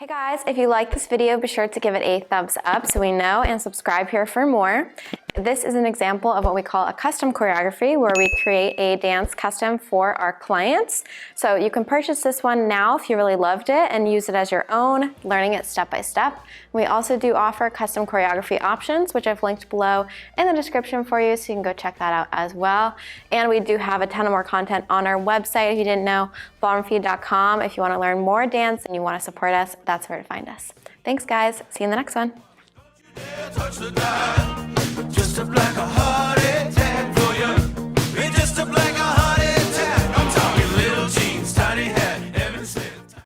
Hey guys, if you like this video, be sure to give it a thumbs up so we know, and subscribe here for more. This is an example of what we call a custom choreography, where we create a dance custom for our clients. So you can purchase this one now if you really loved it and use it as your own, learning it step by step. We also do offer custom choreography options, which I've linked below in the description for you, so you can go check that out as well. And we do have a ton of more content on our website if you didn't know, ballroomfeed.com. If you want to learn more dance and you want to support us, that's where to find us. Thanks guys, see you in the next one. Just a black